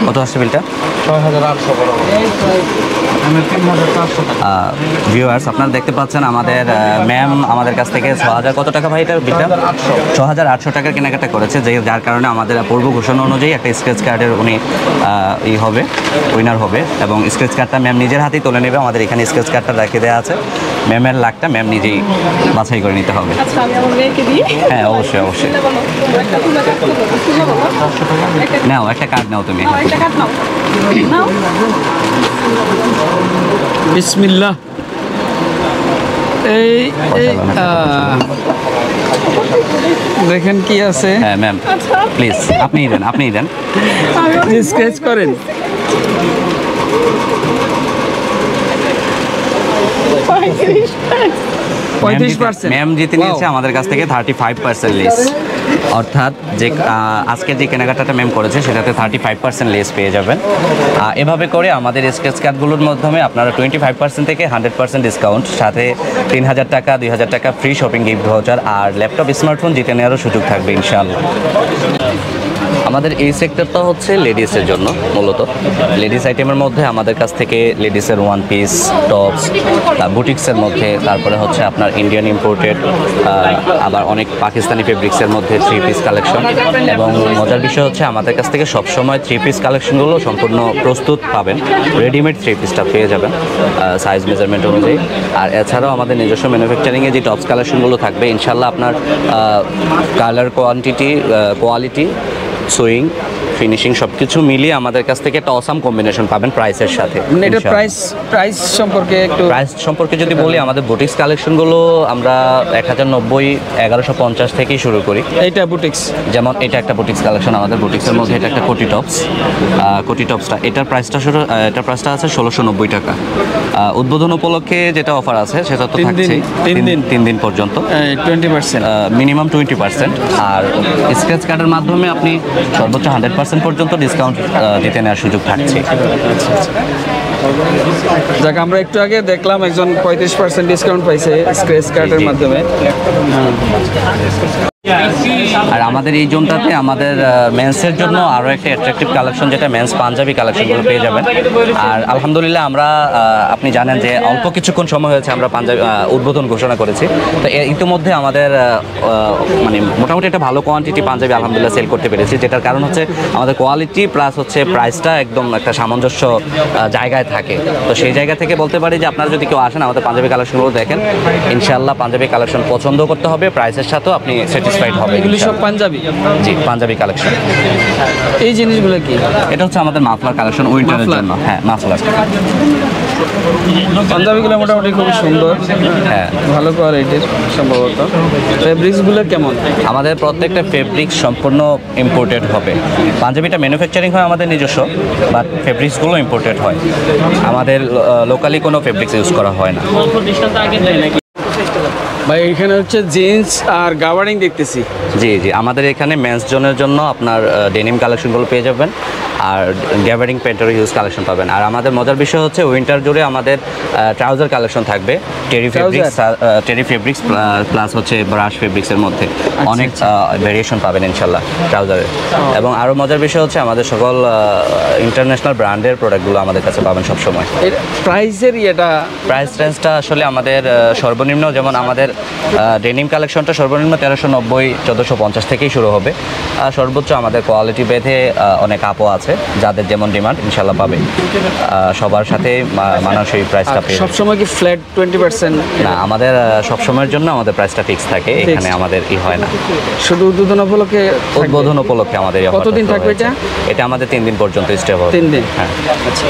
কত আসছে বিলটা? 6800 বরাবর। আমি 3400 টাকা। ভিউয়ার্স আপনারা দেখতে পাচ্ছেন আমাদের ম্যাম আমাদের কাছ থেকে 6000 কত টাকা ভাই এটার বিলটা? 6800 টাকার কেনাকাটা করেছে, যার কারণে আমাদের পূর্ব ঘোষণা অনুযায়ী একটা স্ক্র্যাচ কার্ডের উনি হবে, উইনার হবে এবং স্ক্র্যাচ কার্ডটা ম্যাম নিজের হাতেই তুলে নেবে। আমাদের এখানে স্ক্র্যাচ কার্ডটা রেখে দেওয়া আছে, ম্যামের লাখটা ম্যাম নিজেই বাছাই করে নিতে হবে। হ্যাঁ অবশ্যই অবশ্যই নাও, একটা কার্ড নাও তুমি। বিসমিল্লাহ। এই দেখেন কি আছে। হ্যাঁ ম্যাম প্লিজ আপনিই দেন, আপনিই দেন। স্কেচ করেন। ম্যাম জিতে নিয়েছে আমাদের কাছ থেকে 35% লেস, অর্থাৎ যে আজকে যে কেনাকাটাটা ম্যাম করেছে সেটাতে 35% লেস পেয়ে যাবেন। এভাবে করে আমাদের স্কেচ কার্ডগুলোর মাধ্যমে আপনারা 25% থেকে 100% ডিসকাউন্ট, সাথে 3000 টাকা 2000 টাকা ফ্রি শপিং গিফট ভাউচার আর ল্যাপটপ স্মার্টফোন জিতে নেওয়ারও সুযোগ থাকবে ইনশাআল্লাহ। আমাদের এই সেক্টরটা হচ্ছে লেডিসের জন্য, মূলত লেডিস আইটেমের মধ্যে আমাদের কাছ থেকে লেডিসের ওয়ান পিস, টপস, বুটিক্সের মধ্যে, তারপরে হচ্ছে আপনার ইন্ডিয়ান ইম্পোর্টেড, আবার অনেক পাকিস্তানি ফেব্রিক্সের মধ্যে 3 পিস কালেকশন। এবং মজার বিষয় হচ্ছে আমাদের কাছ থেকে সবসময় 3 পিস কালেকশনগুলো সম্পূর্ণ প্রস্তুত পাবেন, রেডিমেড 3 পিসটা পেয়ে যাবেন সাইজ মেজারমেন্ট অনুযায়ী। আর এছাড়াও আমাদের নিজস্ব ম্যানুফ্যাকচারিংয়ে যে টপস কালেকশনগুলো থাকবে ইনশাল্লাহ আপনার কালার কোয়ালিটি, সুইং, ফিনিশিং সব কিছু মিলিয়ে আমাদের কাছ থেকে একটা অসাম কম্বিনেশন পাবেন প্রাইসের সাথে। এটা প্রাইস সম্পর্কে একটু প্রাইস সম্পর্কে যদি বলি, আমাদের বুটিক্স কালেকশনগুলো আমরা 1090 1150 থেকেই শুরু করি। এইটা বুটিক্স, যেমন এটা একটা বুটিক্স কালেকশন আমাদের বুটিক্সের মধ্যে, এটা একটা কোটি টপসটা এটার প্রাইসটা আছে 1690 টাকা। উদ্বোধন উপলক্ষে যেটা অফার আছে সেটা তো থাকছে 3 দিন পর্যন্ত 20%, মিনিমাম 20%। আর স্ক্র্যাচ কার্ডের মাধ্যমে আপনি সর্বোচ্চ 100% পর্যন্ত ডিসকাউন্ট দিতে নেওয়ার সুযোগ থাকছে। যাক, আমরা একটু আগে দেখলাম একজন 35% ডিসকাউন্ট পাইছে স্ক্র্যাচ কার্ডের মাধ্যমে। আর আমাদের এই জোনটাতে আমাদের মেন্সের জন্য আরও একটা অ্যাট্রাকটিভ কালেকশন, যেটা মেন্স পাঞ্জাবি কালেকশনগুলো পেয়ে যাবেন। আর আলহামদুলিল্লাহ আমরা আপনি জানেন যে অল্প কিছুক্ষণ সময় হয়েছে আমরা পাঞ্জাবি উদ্বোধন ঘোষণা করেছি, তো ইতিমধ্যে আমাদের মানে মোটামুটি একটা ভালো কোয়ান্টিটি পাঞ্জাবি আলহামদুলিল্লাহ সেল করতে পেরেছি, যেটার কারণ হচ্ছে আমাদের কোয়ালিটি প্লাস হচ্ছে প্রাইসটা একদম একটা সামঞ্জস্য জায়গায় থাকে। তো সেই জায়গা থেকে বলতে পারি যে আপনারা যদি কেউ আসেন আমাদের পাঞ্জাবি কালেকশনগুলো দেখেন, ইনশাআল্লাহ পাঞ্জাবি কালেকশন পছন্দ করতে হবে, প্রাইসের সাথেও আপনি স্যাটিসফাইড হবে। এগুলি সব পাঞ্জাবি? জি, পাঞ্জাবি কালেকশন। এই জিনিসগুলো কি? এটা হচ্ছে আমাদের মাফলার কালেকশন উইন্টারের জন্য। হ্যাঁ মাফলার পাঞ্জাবিগুলো মোটামুটি খুব সুন্দর, হ্যাঁ ভালো কোয়ালিটির সম্ভবত। ফেব্রিক্সগুলো কেমন? আমাদের প্রত্যেকটা ফেব্রিক্স সম্পূর্ণ ইম্পোর্টেড হবে। পাঞ্জাবিটা ম্যানুফ্যাকচারিং হয় আমাদের নিজস্ব, বাট ফেব্রিক্সগুলো ইম্পোর্টেড হয়, আমাদের লোকালি কোনো ফেব্রিক্স ইউজ করা হয় না। ভাই এখানে হচ্ছে জিন্স আর গাবার্ডিং দেখতেছি। জি জি, আমাদের এখানে মেন্স জোনের জন্য আপনার ডেনিম কালেকশনগুলো পেয়ে যাবেন, আর গ্যাবার্ডিং প্যান্টেরও হিউজ কালেকশন পাবেন। আর আমাদের মজার বিষয় হচ্ছে উইন্টার জুড়ে আমাদের ট্রাউজার কালেকশন থাকবে, টেরি ফেব্রিক্স প্লাস হচ্ছে ব্রাশ ফেব্রিক্সের মধ্যে অনেক ভেরিয়েশন পাবেন ইনশাল্লাহ ট্রাউজারের। এবং আরও মজার বিষয় হচ্ছে আমাদের সকল ইন্টারন্যাশনাল ব্র্যান্ডের প্রোডাক্টগুলো আমাদের কাছে পাবেন সবসময়। প্রাইসের প্রাইস রেঞ্জটা আসলে আমাদের সর্বনিম্ন, যেমন আমাদের ডেনিম কালেকশনটা সর্বনিম্ন 1390 1450 থেকেই শুরু হবে, আর সর্বোচ্চ আমাদের কোয়ালিটি বেঁধে অনেক আপও আছে, যাদের যেমন ডিমান্ড ইনশাল্লাহ পাবে, সবার সাথে মানানসই প্রাইসটা পেয়ে। সবসময় কি ফ্ল্যাট 20%? না, আমাদের সবসময়ের জন্য আমাদের প্রাইসটা ফিক্স থাকে, এখানে আমাদের হয় না। শুধু উদ্বোধন উপলক্ষে আমাদের কতদিন থাকবে এটা? এটা আমাদের 3 দিন পর্যন্ত স্টে হবে। 3 দিন? হ্যাঁ। আচ্ছা।